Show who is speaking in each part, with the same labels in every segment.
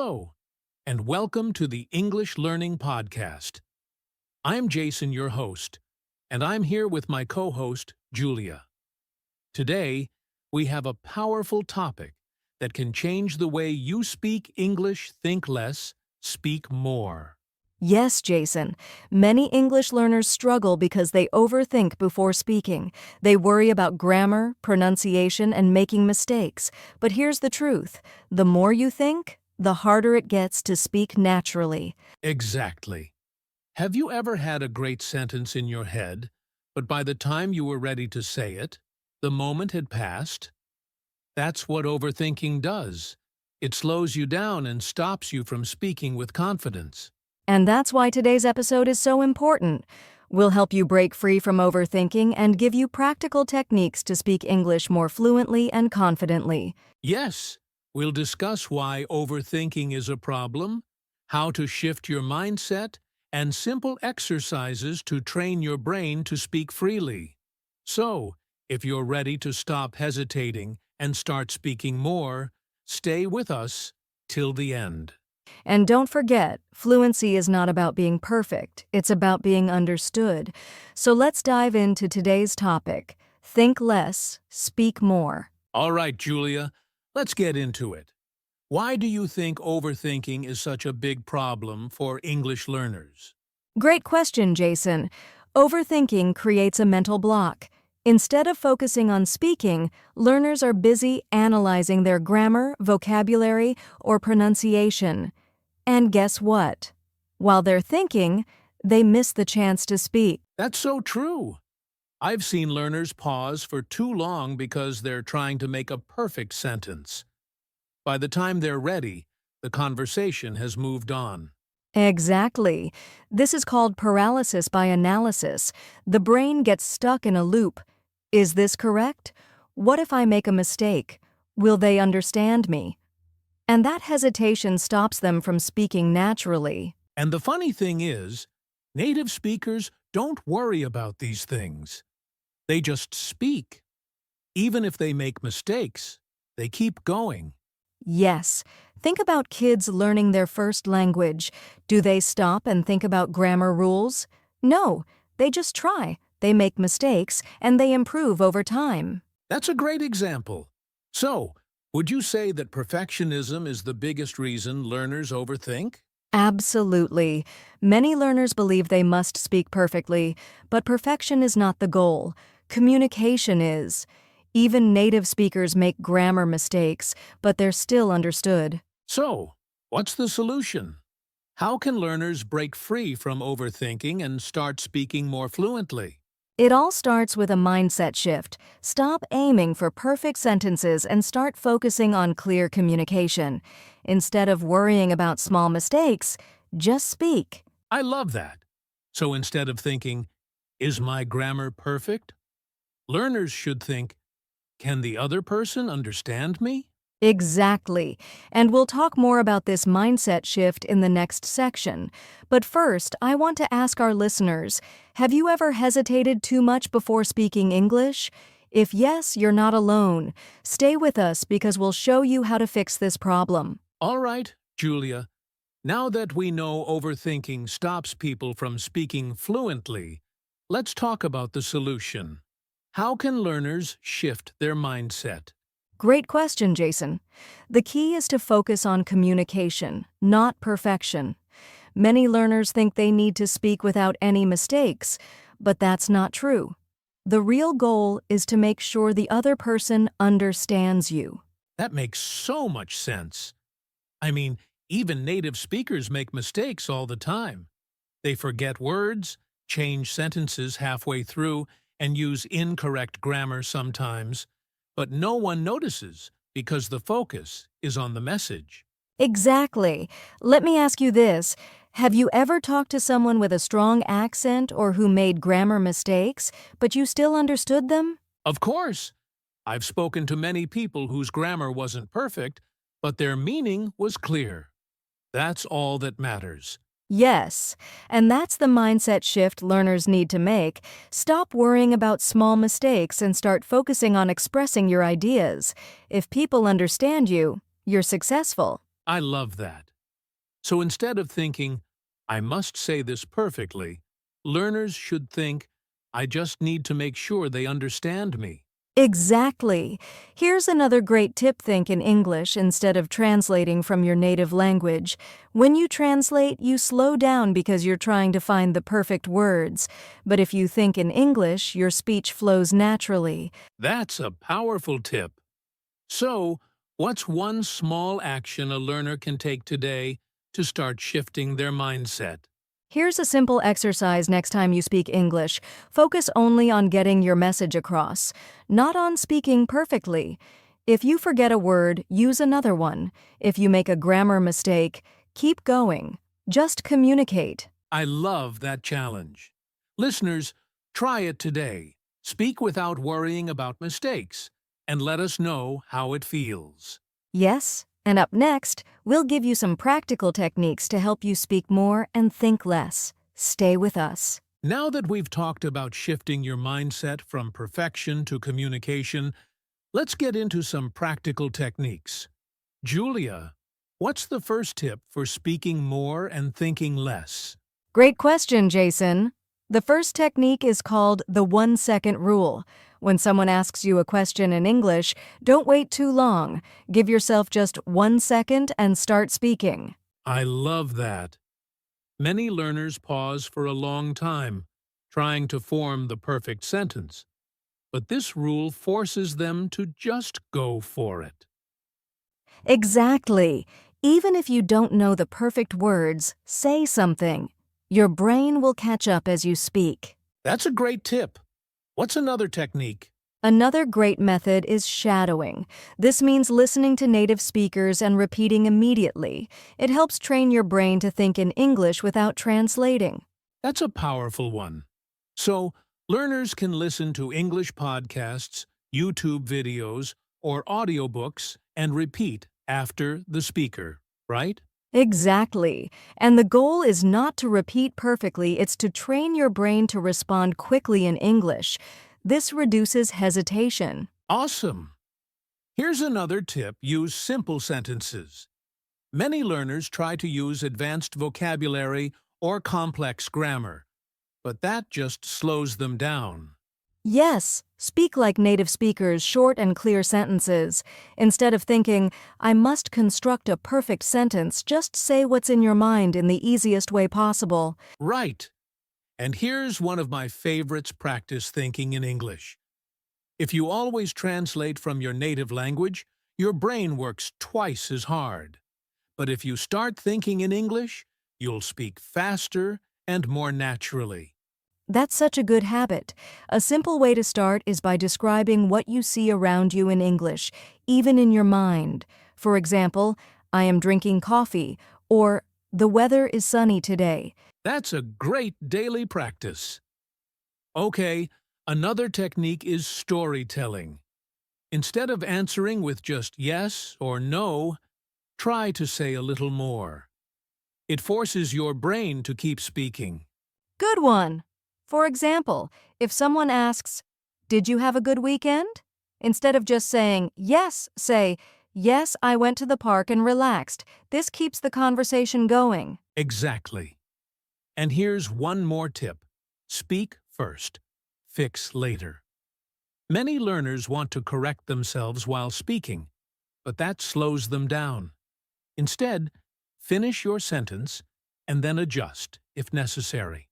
Speaker 1: Hello, and welcome to the English Learning Podcast. I'm Jason, your host, and I'm here with my co-host, Julia. Today, we have a powerful topic that can change the way you speak English. Think less, speak more.
Speaker 2: Yes, Jason. Many English learners struggle because they overthink before speaking. They worry about grammar, pronunciation, and making mistakes. But here's the truth. The more you think, the harder it gets to speak naturally.
Speaker 1: Exactly. Have you ever had a great sentence in your head, but by the time you were ready to say it, the moment had passed? That's what overthinking does. It slows you down and stops you from speaking with confidence.
Speaker 2: And that's why today's episode is so important. We'll help you break free from overthinking and give you practical techniques to speak English more fluently and confidently.
Speaker 1: Yes, we'll discuss why overthinking is a problem, how to shift your mindset, and simple exercises to train your brain to speak freely. So, if you're ready to stop hesitating and start speaking more, stay with us till the end.
Speaker 2: And don't forget, fluency is not about being perfect, it's about being understood. So let's dive into today's topic. Think less, speak more.
Speaker 1: All right, Julia, let's get into it. Why do you think overthinking is such a big problem for English learners?
Speaker 2: Great question, Jason. Overthinking creates a mental block. Instead of focusing on speaking, learners are busy analyzing their grammar, vocabulary, or pronunciation. And guess what? While they're thinking, they miss the chance to speak.
Speaker 1: That's so true. I've seen learners pause for too long because they're trying to make a perfect sentence. By the time they're ready, the conversation has moved on.
Speaker 2: Exactly. This is called paralysis by analysis. The brain gets stuck in a loop. Is this correct? What if I make a mistake? Will they understand me? And that hesitation stops them from speaking naturally.
Speaker 1: And the funny thing is, native speakers don't worry about these things. They just speak. Even if they make mistakes, they keep going.
Speaker 2: Yes. Think about kids learning their first language. Do they stop and think about grammar rules? No, they just try. They make mistakes, and they improve over time.
Speaker 1: That's a great example. So, would you say that perfectionism is the biggest reason learners overthink?
Speaker 2: Absolutely. Many learners believe they must speak perfectly, but perfection is not the goal. Communication is. Even native speakers make grammar mistakes, but they're still understood.
Speaker 1: So, what's the solution? How can learners break free from overthinking and start speaking more fluently?
Speaker 2: It all starts with a mindset shift. Stop aiming for perfect sentences and start focusing on clear communication. Instead of worrying about small mistakes, just speak.
Speaker 1: I love that. So instead of thinking, is my grammar perfect? Learners should think, can the other person understand me?
Speaker 2: Exactly. And we'll talk more about this mindset shift in the next section. But first, I want to ask our listeners, have you ever hesitated too much before speaking English? If yes, you're not alone. Stay with us because we'll show you how to fix this problem.
Speaker 1: All right, Julia. Now that we know overthinking stops people from speaking fluently, let's talk about the solution. How can learners shift their mindset?
Speaker 2: Great question, Jason. The key is to focus on communication, not perfection. Many learners think they need to speak without any mistakes, but that's not true. The real goal is to make sure the other person understands you.
Speaker 1: That makes so much sense. I mean, even native speakers make mistakes all the time. They forget words, change sentences halfway through, and use incorrect grammar sometimes. But no one notices because the focus is on the message.
Speaker 2: Exactly. Let me ask you this. Have you ever talked to someone with a strong accent or who made grammar mistakes, but you still understood them?
Speaker 1: Of course, I've spoken to many people whose grammar wasn't perfect, but their meaning was clear. That's all that matters.
Speaker 2: Yes, and that's the mindset shift learners need to make. Stop worrying about small mistakes and start focusing on expressing your ideas. If people understand you, you're successful.
Speaker 1: I love that. So instead of thinking, I must say this perfectly, learners should think, I just need to make sure they understand me.
Speaker 2: Exactly. Here's another great tip: think in English instead of translating from your native language. When you translate, you slow down because you're trying to find the perfect words. But if you think in English, your speech flows naturally.
Speaker 1: That's a powerful tip. So, what's one small action a learner can take today to start shifting their mindset?
Speaker 2: Here's a simple exercise next time you speak English. Focus only on getting your message across, not on speaking perfectly. If you forget a word, use another one. If you make a grammar mistake, keep going. Just communicate.
Speaker 1: I love that challenge. Listeners, try it today. Speak without worrying about mistakes, and let us know how it feels.
Speaker 2: Yes, and up next, we'll give you some practical techniques to help you speak more and think less. Stay with us.
Speaker 1: Now that we've talked about shifting your mindset from perfection to communication, let's get into some practical techniques. Julia, what's the first tip for speaking more and thinking less?
Speaker 2: Great question, Jason. The first technique is called the 1-second rule. When someone asks you a question in English, don't wait too long. Give yourself just 1 second and start speaking.
Speaker 1: I love that. Many learners pause for a long time, trying to form the perfect sentence, but this rule forces them to just go for it.
Speaker 2: Exactly. Even if you don't know the perfect words, say something. Your brain will catch up as you speak.
Speaker 1: That's a great tip. What's another technique?
Speaker 2: Another great method is shadowing. This means listening to native speakers and repeating immediately. It helps train your brain to think in English without translating.
Speaker 1: That's a powerful one. So, learners can listen to English podcasts, YouTube videos, or audiobooks and repeat after the speaker, right?
Speaker 2: Exactly. And the goal is not to repeat perfectly, it's to train your brain to respond quickly in English. This reduces hesitation.
Speaker 1: Awesome! Here's another tip: use simple sentences. Many learners try to use advanced vocabulary or complex grammar, but that just slows them down.
Speaker 2: Yes, speak like native speakers, short and clear sentences. Instead of thinking, I must construct a perfect sentence, just say what's in your mind in the easiest way possible.
Speaker 1: Right! And here's one of my favorites: practice thinking in English. If you always translate from your native language, your brain works twice as hard. But if you start thinking in English, you'll speak faster and more naturally.
Speaker 2: That's such a good habit. A simple way to start is by describing what you see around you in English, even in your mind. For example, I am drinking coffee, or the weather is sunny today.
Speaker 1: That's a great daily practice. Okay, another technique is storytelling. Instead of answering with just yes or no, try to say a little more. It forces your brain to keep speaking.
Speaker 2: Good one! For example, if someone asks, did you have a good weekend? Instead of just saying yes, say, yes, I went to the park and relaxed. This keeps the conversation going.
Speaker 1: Exactly. And here's one more tip: speak first, fix later. Many learners want to correct themselves while speaking, but that slows them down. Instead, finish your sentence and then adjust if necessary.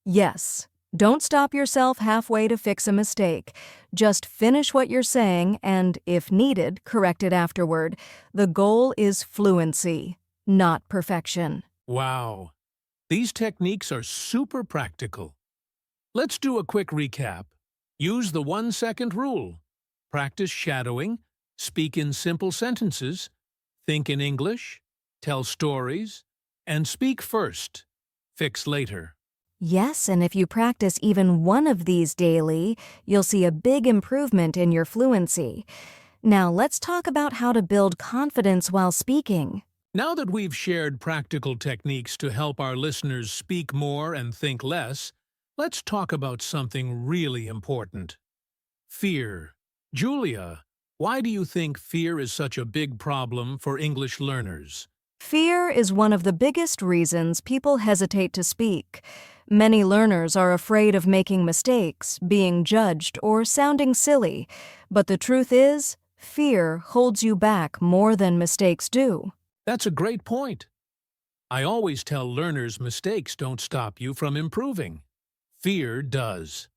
Speaker 2: Yes. Don't stop yourself halfway to fix a mistake. Just finish what you're saying and, if needed, correct it afterward. The goal is fluency, not perfection.
Speaker 1: Wow! These techniques are super practical. Let's do a quick recap. Use the 1-second rule. Practice shadowing. Speak in simple sentences. Think in English. Tell stories. And speak first. Fix later.
Speaker 2: Yes, and if you practice even one of these daily, you'll see a big improvement in your fluency. Now, let's talk about how to build confidence while speaking.
Speaker 1: Now that we've shared practical techniques to help our listeners speak more and think less, let's talk about something really important: fear. Julia, why do you think fear is such a big problem for English learners?
Speaker 2: Fear is one of the biggest reasons people hesitate to speak. Many learners are afraid of making mistakes, being judged, or sounding silly. But the truth is, fear holds you back more than mistakes do.
Speaker 1: That's a great point. I always tell learners mistakes don't stop you from improving. Fear does.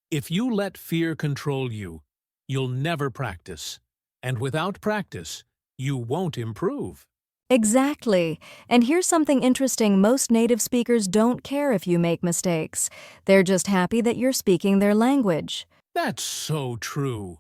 Speaker 1: If you let fear control you, you'll never practice. And without practice, you won't improve.
Speaker 2: Exactly. And here's something interesting: most native speakers don't care if you make mistakes. They're just happy that you're speaking their language.
Speaker 1: That's so true.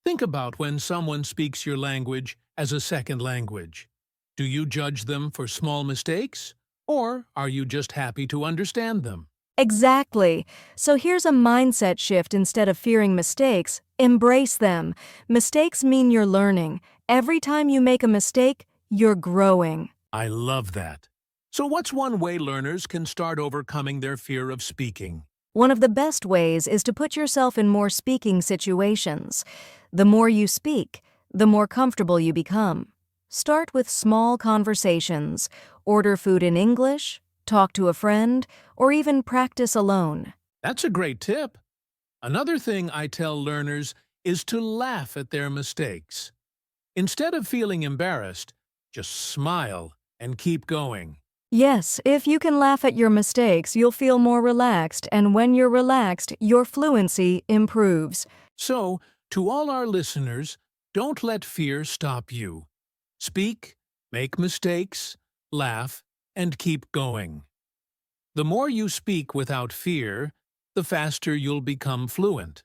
Speaker 1: Think about when someone speaks your language as a second language. Do you judge them for small mistakes? Or are you just happy to understand them?
Speaker 2: Exactly. So here's a mindset shift: instead of fearing mistakes, embrace them. Mistakes mean you're learning. Every time you make a mistake, you're growing.
Speaker 1: I love that. So what's one way learners can start overcoming their fear of speaking?
Speaker 2: One of the best ways is to put yourself in more speaking situations. The more you speak, the more comfortable you become. Start with small conversations. Order food in English, talk to a friend, or even practice alone.
Speaker 1: That's a great tip. Another thing I tell learners is to laugh at their mistakes. Instead of feeling embarrassed, just smile and keep going.
Speaker 2: Yes, if you can laugh at your mistakes, you'll feel more relaxed, and when you're relaxed, your fluency improves.
Speaker 1: So, to all our listeners, don't let fear stop you. Speak, make mistakes, laugh, and keep going. The more you speak without fear, the faster you'll become fluent.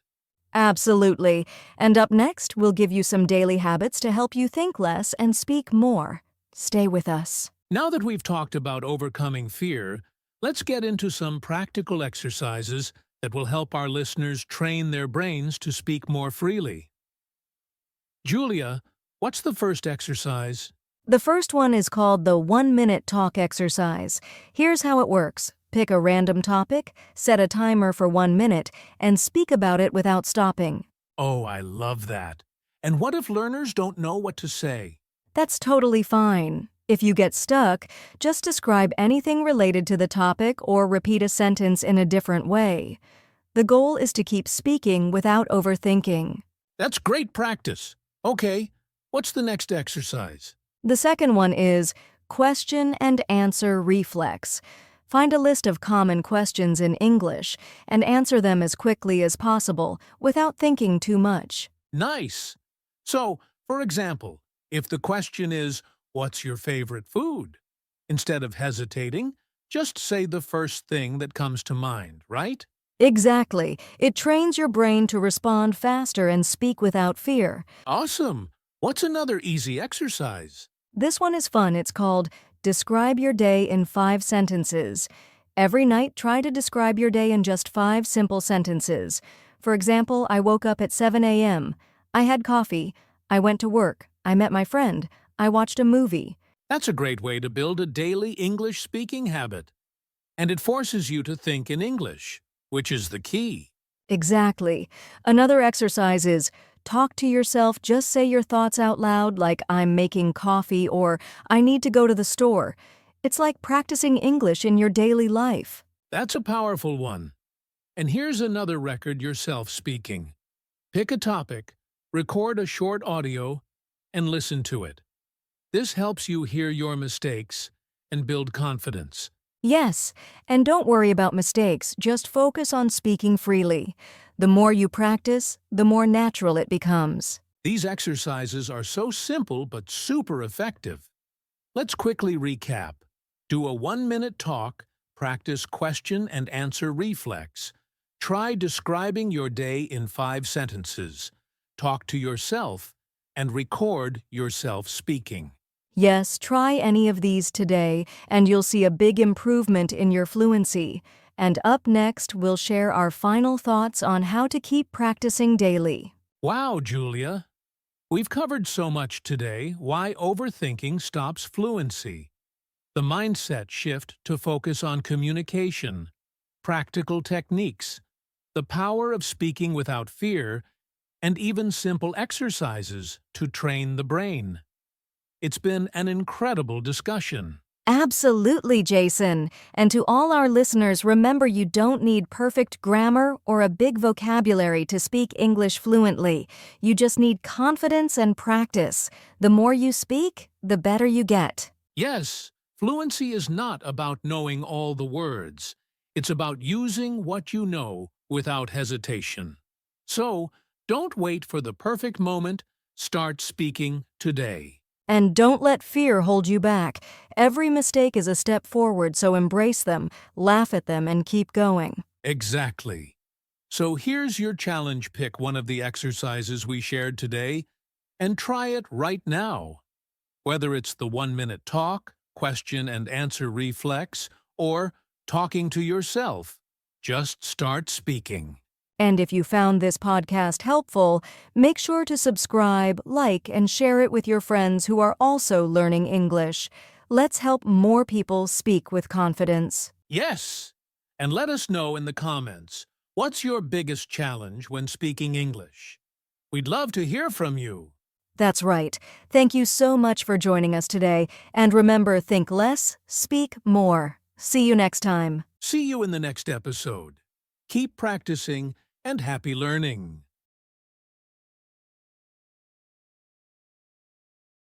Speaker 2: Absolutely. And up next, we'll give you some daily habits to help you think less and speak more. Stay with us.
Speaker 1: Now that we've talked about overcoming fear, let's get into some practical exercises that will help our listeners train their brains to speak more freely. Julia, what's the first exercise?
Speaker 2: The first one is called the 1-minute talk exercise. Here's how it works. Pick a random topic, set a timer for 1 minute, and speak about it without stopping.
Speaker 1: Oh, I love that. And what if learners don't know what to say?
Speaker 2: That's totally fine. If you get stuck, just describe anything related to the topic or repeat a sentence in a different way. The goal is to keep speaking without overthinking.
Speaker 1: That's great practice. Okay, what's the next exercise?
Speaker 2: The second one is question and answer reflex. Find a list of common questions in English and answer them as quickly as possible without thinking too much.
Speaker 1: Nice. So, for example, if the question is, "What's your favorite food?" Instead of hesitating, just say the first thing that comes to mind, right?
Speaker 2: Exactly. It trains your brain to respond faster and speak without fear.
Speaker 1: Awesome. What's another easy exercise?
Speaker 2: This one is fun. It's called Describe Your Day in 5 Sentences. Every night, try to describe your day in just 5 simple sentences. For example, I woke up at 7 a.m. I had coffee. I went to work. I met my friend. I watched a movie.
Speaker 1: That's a great way to build a daily English speaking habit. And it forces you to think in English, which is the key.
Speaker 2: Exactly. Another exercise is talk to yourself. Just say your thoughts out loud, like "I'm making coffee" or "I need to go to the store." It's like practicing English in your daily life.
Speaker 1: That's a powerful one. And here's another record yourself speaking. Pick a topic, record a short audio, and listen to it. This helps you hear your mistakes and build confidence.
Speaker 2: Yes, and don't worry about mistakes. Just focus on speaking freely. The more you practice, the more natural it becomes.
Speaker 1: These exercises are so simple but super effective. Let's quickly recap. Do a 1-minute talk, practice question and answer reflex. Try describing your day in 5 sentences. Talk to yourself and record yourself speaking.
Speaker 2: Yes, try any of these today, and you'll see a big improvement in your fluency. And up next, we'll share our final thoughts on how to keep practicing daily.
Speaker 1: Wow, Julia! We've covered so much today: why overthinking stops fluency, the mindset shift to focus on communication, practical techniques, the power of speaking without fear, and even simple exercises to train the brain. It's been an incredible discussion.
Speaker 2: Absolutely, Jason. And to all our listeners, remember you don't need perfect grammar or a big vocabulary to speak English fluently. You just need confidence and practice. The more you speak, the better you get.
Speaker 1: Yes, fluency is not about knowing all the words. It's about using what you know without hesitation. So, don't wait for the perfect moment. Start speaking today.
Speaker 2: And don't let fear hold you back. Every mistake is a step forward, so embrace them, laugh at them, and keep going.
Speaker 1: Exactly. So here's your challenge. Pick one of the exercises we shared today and try it right now. Whether it's the 1-minute talk, question and answer reflex, or talking to yourself, just start speaking.
Speaker 2: And if you found this podcast helpful, make sure to subscribe, like, and share it with your friends who are also learning English. Let's help more people speak with confidence.
Speaker 1: Yes! And let us know in the comments, what's your biggest challenge when speaking English? We'd love to hear from you.
Speaker 2: That's right. Thank you so much for joining us today. And remember, think less, speak more. See you next time.
Speaker 1: See you in the next episode. Keep practicing and happy learning.